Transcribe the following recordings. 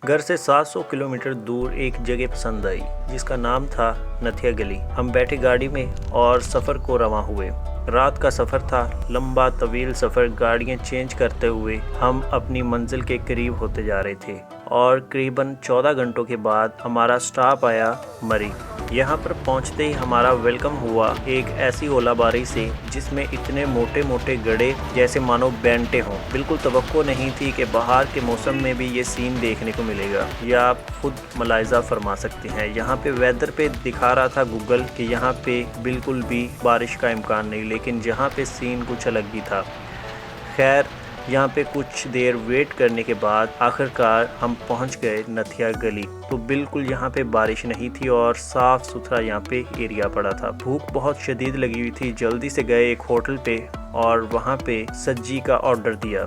घर से 700 किलोमीटर दूर एक जगह पसंद आई जिसका नाम था नथिया गली। हम बैठे गाड़ी में और सफ़र को रवां हुए। रात का सफ़र था, लंबा तवील सफ़र। गाड़ियाँ चेंज करते हुए हम अपनी मंजिल के करीब होते जा रहे थे और करीबन 14 घंटों के बाद हमारा स्टॉप आया मरी। यहाँ पर पहुँचते ही हमारा वेलकम हुआ एक ऐसी ओलाबारी से जिसमें इतने मोटे मोटे गड्ढे जैसे मानो बैंटे हों। बिल्कुल तवक्को नहीं थी कि बाहर के मौसम में भी ये सीन देखने को मिलेगा। यह आप खुद मुलाहिज़ा फरमा सकते हैं। यहाँ पे वेदर पे दिखा रहा था गूगल कि यहाँ पे बिल्कुल भी बारिश का इम्कान नहीं, लेकिन जहाँ पे सीन कुछ अलग ही था। खैर, यहाँ पे कुछ देर वेट करने के बाद आखिरकार हम पहुँच गए नथिया गली। तो बिल्कुल यहाँ पे बारिश नहीं थी और साफ़ सुथरा यहाँ पे एरिया पड़ा था। भूख बहुत शदीद लगी हुई थी। जल्दी से गए एक होटल पे और वहाँ पे सज्जी का ऑर्डर दिया।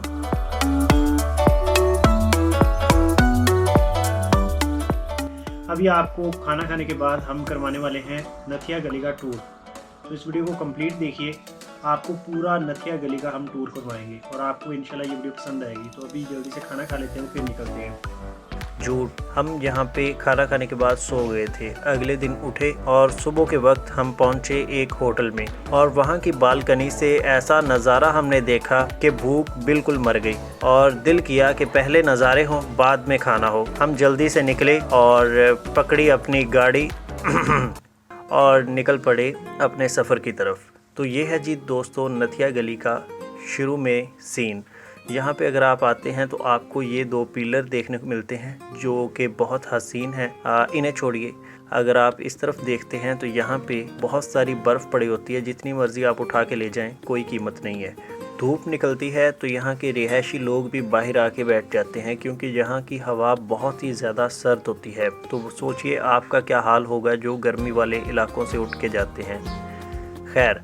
अभी आपको खाना खाने के बाद हम करवाने वाले हैं नथिया गली का टूर। तो इस वीडियो को कंप्लीट देखिए, आपको पूरा नथिया गली का हम टूर करवाएंगे और आपको इंशाल्लाह ये वीडियो पसंद आएगी। तो अभी जल्दी से खाना खा लेते हैं, फिर निकलते हैं। झूठ, हम यहाँ पे खाना खाने के बाद सो गए थे। अगले दिन उठे और सुबह के वक्त हम पहुँचे एक होटल में और वहाँ की बालकनी से ऐसा नज़ारा हमने देखा कि भूख बिल्कुल मर गई और दिल किया कि पहले नज़ारे हों बाद में खाना हो। हम जल्दी से निकले और पकड़ी अपनी गाड़ी और निकल पड़े अपने सफ़र की तरफ। तो ये है जी दोस्तों नथिया गली का शुरू में सीन। यहाँ पे अगर आप आते हैं तो आपको ये दो पिलर देखने को मिलते हैं जो कि बहुत हसीन है। इन्हें छोड़िए, अगर आप इस तरफ देखते हैं तो यहाँ पे बहुत सारी बर्फ़ पड़ी होती है। जितनी मर्ज़ी आप उठा के ले जाएं, कोई कीमत नहीं है। धूप निकलती है तो यहाँ के रिहायशी लोग भी बाहर आके बैठ जाते हैं क्योंकि यहाँ की हवा बहुत ही ज़्यादा सर्द होती है। तो सोचिए आपका क्या हाल होगा जो गर्मी वाले इलाकों से उठ के जाते हैं। खैर,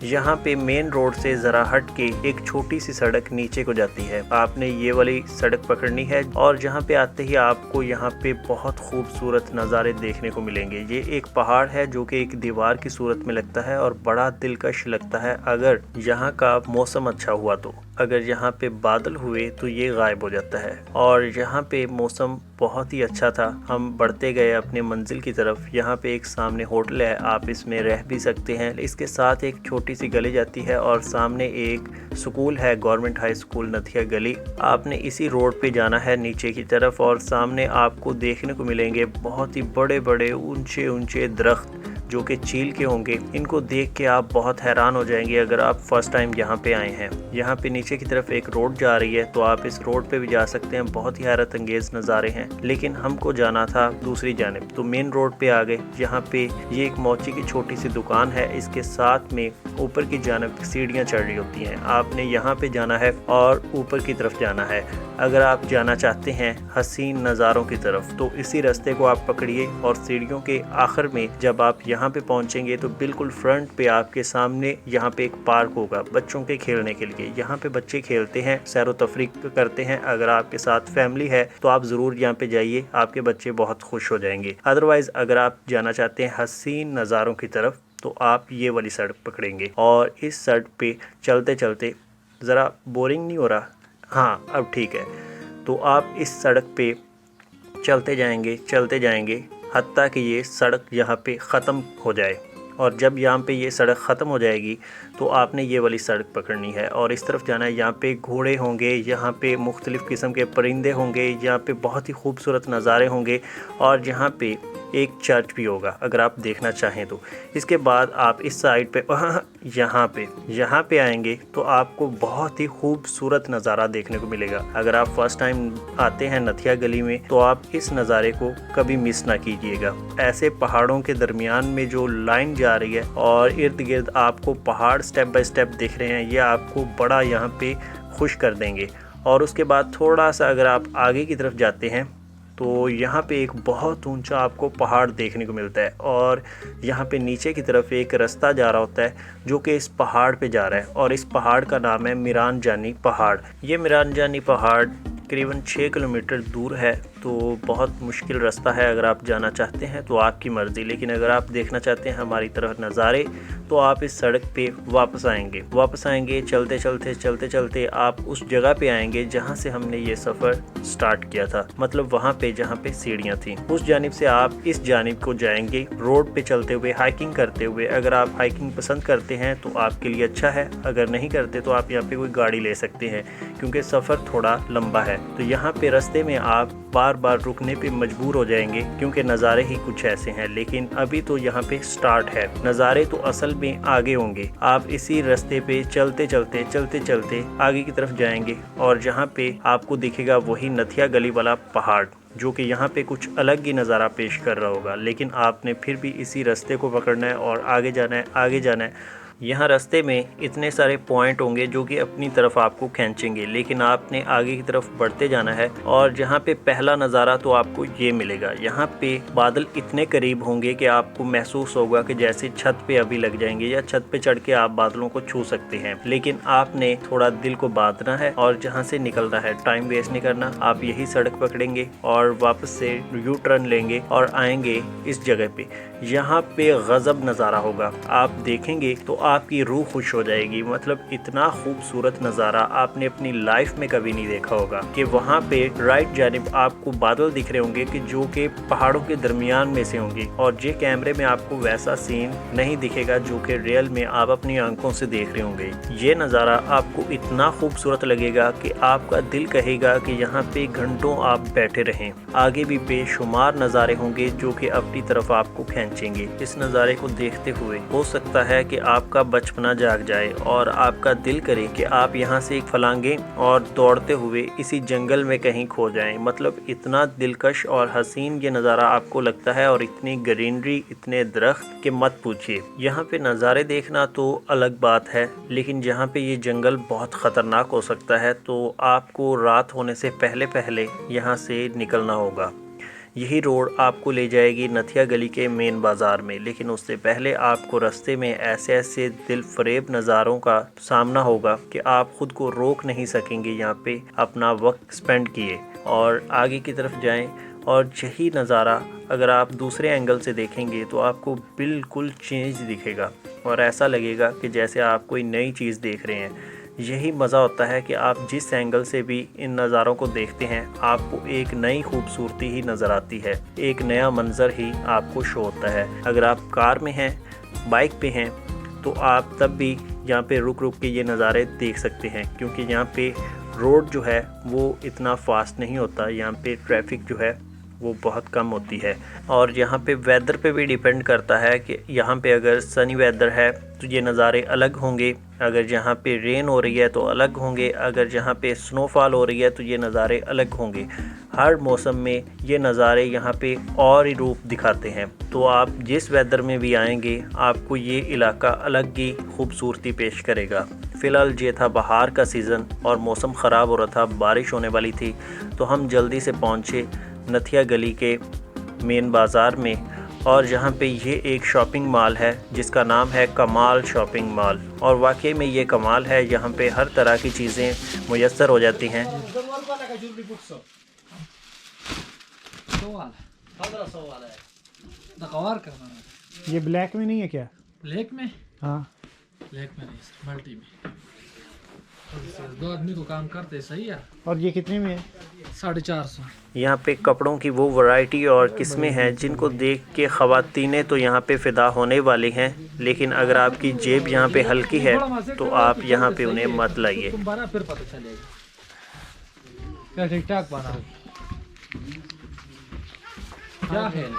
यहाँ पे मेन रोड से ज़रा हट के एक छोटी सी सड़क नीचे को जाती है। आपने ये वाली सड़क पकड़नी है और जहाँ पे आते ही आपको यहाँ पे बहुत खूबसूरत नज़ारे देखने को मिलेंगे। ये एक पहाड़ है जो कि एक दीवार की सूरत में लगता है और बड़ा दिलकश लगता है अगर यहाँ का मौसम अच्छा हुआ तो। अगर यहाँ पे बादल हुए तो ये गायब हो जाता है और यहाँ पे मौसम बहुत ही अच्छा था। हम बढ़ते गए अपने मंजिल की तरफ। यहाँ पे एक सामने होटल है, आप इसमें रह भी सकते हैं। इसके साथ एक छोटी सी गली जाती है और सामने एक स्कूल है, गवर्नमेंट हाई स्कूल नथिया गली। आपने इसी रोड पे जाना है नीचे की तरफ और सामने आपको देखने को मिलेंगे बहुत ही बड़े बड़े ऊंचे ऊंचे दरख्त जो कि चील के होंगे। इनको देख के आप बहुत हैरान हो जाएंगे अगर आप फर्स्ट टाइम यहाँ पे आए हैं। यहाँ पे नीचे की तरफ एक रोड जा रही है तो आप इस रोड पे भी जा सकते हैं। बहुत ही हैरत अंगेज नज़ारे हैं, लेकिन हमको जाना था दूसरी जानिब तो मेन रोड पे आ गए। यहाँ पे ये एक मोची की छोटी सी दुकान है, इसके साथ में ऊपर की जानिब सीढ़ियाँ चढ़ रही होती हैं। आपने यहाँ पे जाना है और ऊपर की तरफ जाना है। अगर आप जाना चाहते हैं हसीन नज़ारों की तरफ तो इसी रास्ते को आप पकड़िए और सीढ़ियों के आखिर में जब आप यहाँ पे पहुँचेंगे तो बिल्कुल फ्रंट पे आपके सामने यहाँ पे एक पार्क होगा बच्चों के खेलने के लिए। यहाँ पे बच्चे खेलते हैं, सैर व तफरीक करते हैं। अगर आपके साथ फैमिली है तो आप ज़रूर यहाँ पे जाइए, आपके बच्चे बहुत खुश हो जाएंगे। अदरवाइज़ अगर आप जाना चाहते हैं हसीन नज़ारों की तरफ तो आप ये वाली सड़क पकड़ेंगे और इस सड़क पे चलते चलते ज़रा बोरिंग नहीं हो रहा? हाँ, अब ठीक है। तो आप इस सड़क पे चलते जाएंगे हत्ता कि ये सड़क यहाँ पे ख़त्म हो जाए और जब यहाँ पे ये सड़क ख़त्म हो जाएगी तो आपने ये वाली सड़क पकड़नी है और इस तरफ जाना है। यहाँ पे घोड़े होंगे, यहाँ पे मुख्तलिफ़ किस्म के परिंदे होंगे, यहाँ पे बहुत ही खूबसूरत नज़ारे होंगे और यहाँ पे एक चर्च भी होगा अगर आप देखना चाहें तो। इसके बाद आप इस साइड पे यहाँ पे आएंगे तो आपको बहुत ही खूबसूरत नज़ारा देखने को मिलेगा। अगर आप फर्स्ट टाइम आते हैं नथिया गली में तो आप इस नज़ारे को कभी मिस ना कीजिएगा। ऐसे पहाड़ों के दरमियान में जो लाइन जा रही है और इर्द गिर्द आपको पहाड़ स्टेप बाय स्टेप दिख रहे हैं, ये आपको बड़ा यहाँ पे खुश कर देंगे। और उसके बाद थोड़ा सा अगर आप आगे की तरफ जाते हैं तो यहाँ पे एक बहुत ऊंचा आपको पहाड़ देखने को मिलता है और यहाँ पे नीचे की तरफ एक रास्ता जा रहा होता है जो कि इस पहाड़ पे जा रहा है और इस पहाड़ का नाम है मीरान जानी पहाड़। ये मीरान जानी पहाड़ करीबन 6 किलोमीटर दूर है तो बहुत मुश्किल रास्ता है। अगर आप जाना चाहते हैं तो आपकी मर्ज़ी, लेकिन अगर आप देखना चाहते हैं हमारी तरफ नज़ारे तो आप इस सड़क पे वापस आएंगे। चलते चलते आप उस जगह पे आएंगे जहाँ से हमने ये सफ़र स्टार्ट किया था, मतलब वहाँ पे जहाँ पे सीढ़ियाँ थी। उस जानिब से आप इस जानिब को जाएंगे, रोड पे चलते हुए, हाइकिंग करते हुए। अगर आप हाइकिंग पसंद करते हैं तो आपके लिए अच्छा है, अगर नहीं करते तो आप यहाँ पे कोई गाड़ी ले सकते हैं, क्योंकि सफ़र थोड़ा लंबा है। तो यहाँ पे रास्ते में आप बार बार रुकने पे मजबूर हो जाएंगे, क्योंकि नज़ारे ही कुछ ऐसे हैं। लेकिन अभी तो यहाँ पे स्टार्ट है, नज़ारे तो असल में आगे होंगे। आप इसी रास्ते पे चलते चलते आगे की तरफ जाएंगे और जहाँ पे आपको दिखेगा वही नथिया गली वाला पहाड़, जो कि यहाँ पे कुछ अलग ही नज़ारा पेश कर रहा होगा। लेकिन आपने फिर भी इसी रास्ते को पकड़ना है और आगे जाना है। यहाँ रास्ते में इतने सारे पॉइंट होंगे जो कि अपनी तरफ आपको खींचेंगे, लेकिन आपने आगे की तरफ बढ़ते जाना है। और जहाँ पे पहला नज़ारा तो आपको ये मिलेगा, यहाँ पे बादल इतने करीब होंगे कि आपको महसूस होगा कि जैसे छत पे अभी लग जाएंगे, या छत पे चढ़ के आप बादलों को छू सकते हैं। लेकिन आपने थोड़ा दिल को बांधना है और जहाँ से निकलना है, टाइम वेस्ट नहीं करना। आप यही सड़क पकड़ेंगे और वापस से यू टर्न लेंगे और आएंगे इस जगह पे। यहाँ पे गजब नज़ारा होगा, आप देखेंगे तो आपकी रूह खुश हो जाएगी। मतलब इतना खूबसूरत नज़ारा आपने अपनी लाइफ में कभी नहीं देखा होगा कि वहाँ पे राइट जानिब आपको बादल दिख रहे होंगे कि जो कि पहाड़ों के दरमियान में से होंगे, और ये कैमरे में आपको वैसा सीन नहीं दिखेगा जो कि रियल में आप अपनी आंखों से देख रहे होंगे। ये नज़ारा आपको इतना खूबसूरत लगेगा कि आपका दिल कहेगा कि यहाँ पे घंटों आप बैठे रहें। आगे भी बेशुमार नज़ारे होंगे जो कि अपनी तरफ आपको खींचेंगे। इस नज़ारे को देखते हुए हो सकता है कि आपका बचपना जाग जाए और आपका दिल करे कि आप यहाँ से फलांगे और दौड़ते हुए इसी जंगल में कहीं खो जाएं। मतलब इतना दिलकश और हसीन ये नज़ारा आपको लगता है, और इतनी ग्रीनरी, इतने दरख्त कि मत पूछिए। यहाँ पे नज़ारे देखना तो अलग बात है, लेकिन जहाँ पे ये जंगल बहुत ख़तरनाक हो सकता है, तो आपको रात होने से पहले यहाँ से निकलना होगा। यही रोड आपको ले जाएगी नथिया गली के मेन बाज़ार में, लेकिन उससे पहले आपको रास्ते में ऐसे दिल फरेब नज़ारों का सामना होगा कि आप ख़ुद को रोक नहीं सकेंगे यहाँ पे अपना वक्त स्पेंड किए और आगे की तरफ जाएं। और यही नज़ारा अगर आप दूसरे एंगल से देखेंगे तो आपको बिल्कुल चेंज दिखेगा और ऐसा लगेगा कि जैसे आप कोई नई चीज़ देख रहे हैं। यही मज़ा होता है कि आप जिस एंगल से भी इन नज़ारों को देखते हैं, आपको एक नई खूबसूरती ही नज़र आती है, एक नया मंज़र ही आपको शो होता है। अगर आप कार में हैं, बाइक पे हैं, तो आप तब भी यहाँ पे रुक के ये नज़ारे देख सकते हैं, क्योंकि यहाँ पे रोड जो है वो इतना फास्ट नहीं होता। यहाँ पे ट्रैफिक जो है वो बहुत कम होती है। और यहाँ पे वेदर पे भी डिपेंड करता है कि यहाँ पे अगर सनी वेदर है तो ये नज़ारे अलग होंगे, अगर यहाँ पे रेन हो रही है तो अलग होंगे, अगर यहाँ पे स्नोफॉल हो रही है तो ये नज़ारे अलग होंगे। हर मौसम में ये नज़ारे यहाँ पे और ही रूप दिखाते हैं। तो आप जिस वेदर में भी आएंगे आपको ये इलाका अलग ही खूबसूरती पेश करेगा। फ़िलहाल ये था बाहर का सीज़न और मौसम ख़राब हो रहा था, बारिश होने वाली थी, तो हम जल्दी से पहुँचे नथिया गली के मेन बाज़ार में। और यहाँ पे ये एक शॉपिंग मॉल है जिसका नाम है कमाल शॉपिंग मॉल, और वाकई में ये कमाल है। यहाँ पे हर तरह की चीज़ें मुयस्सर हो जाती हैं। ये ब्लैक में नहीं है क्या? ब्लैक में? हाँ, ब्लैक में नहीं सर, मल्टी में। दो आदमी को काम करते सही है। और ये कितने में है? 450। यहाँ पे कपड़ों की वो वैरायटी और किस्में हैं जिनको देख के ख़वातीनें तो यहाँ पे फ़िदा होने वाली हैं, लेकिन अगर आपकी जेब यहाँ पे हल्की है तो आप यहाँ पे उन्हें मत लाइए। तुम बना फिर पता चलेगा क्या ठीक ठाक बना क्या है।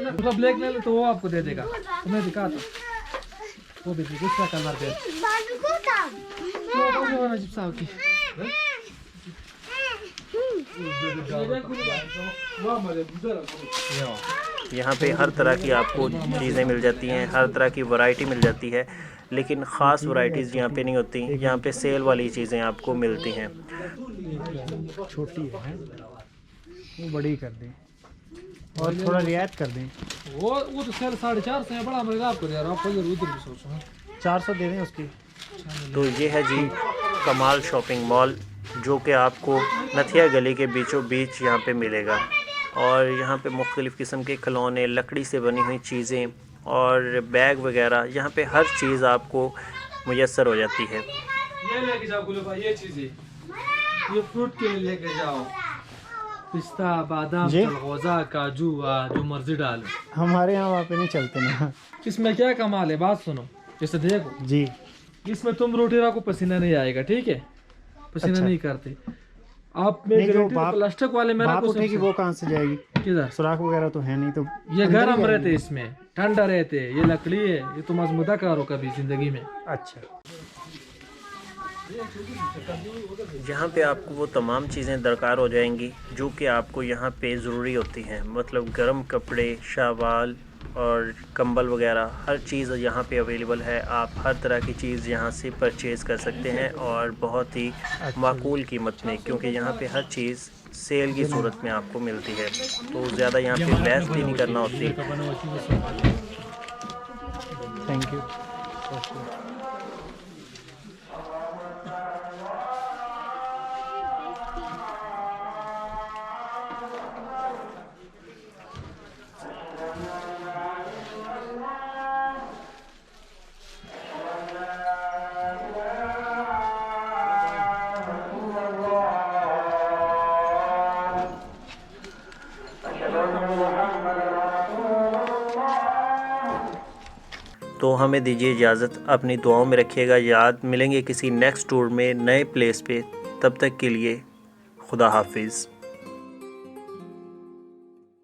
मतलब ब्लैक ले लो तो वो आपको दे देगा, तुम्हें दिखा तो वो भी दूसरा कलर दे यहाँ पे हर तरह की आपको चीज़ें मिल जाती हैं, हर तरह की वैरायटी मिल जाती है, लेकिन ख़ास वैरायटीज़ यहाँ पे नहीं होती। यहाँ पे सेल वाली चीज़ें आपको मिलती हैं। छोटी है वो बड़ी कर दें और थोड़ा रियायत कर दें। वो तो सर 450 है, बड़ा महंगा आपको दे रहा हूँ। आपको उधर भी सोचो 400 दे दें उसकी। तो ये है जी कमाल शॉपिंग मॉल, जो कि आपको नथिया गली के बीचों बीच यहाँ पे मिलेगा। और यहाँ पे मुख्तलिफ़ किस्म के खिलौने, लकड़ी से बनी हुई चीज़ें और बैग वगैरह, यहाँ पे हर चीज़ आपको मुयस्सर हो जाती है। ये लेके जाओ गुलू भाई, ये चीज़ें, ये फ्रूट के लिए लेके जाओ, पिस्ता, बादाम, चलगोज़ा, काजू, जो मर्जी डालो। हमारे यहाँ वहाँ पे नहीं चलते ना। इसमें क्या कमाल है, बात सुनो, जैसे देखो जी, इसमें तुम रोटी रखो, पसीना नहीं आएगा, ठीक है, पसीना अच्छा। नहीं करते आप। नहीं, जो प्लास्टिक वाले में बात उठेगी वो कहाँ से जाएगी? किधर? सुराख वगैरह तो है नहीं, तो ये अंदर ही गर्म रहते, जाएगी। इसमें ठंडा रहते, ये लकड़ी है, ये तुम आजमुदा करो कभी जिंदगी में। अच्छा, यहाँ पे आपको वो तमाम चीज़ें दरकार हो जाएंगी जो कि आपको यहाँ पे ज़रूरी होती हैं, मतलब गर्म कपड़े, शावाल और कंबल वगैरह, हर चीज़ यहाँ पे अवेलेबल है। आप हर तरह की चीज़ यहाँ से परचेज़ कर सकते हैं और बहुत ही माकूल कीमत में, क्योंकि यहाँ पे हर चीज़ सेल की सूरत में आपको मिलती है, तो ज़्यादा यहाँ पे बहस भी नहीं करना होती। Thank you. तो हमें दीजिए इजाज़त, अपनी दुआओं में रखिएगा याद। मिलेंगे किसी नेक्स्ट टूर में नए प्लेस पे, तब तक के लिए खुदा हाफिज़।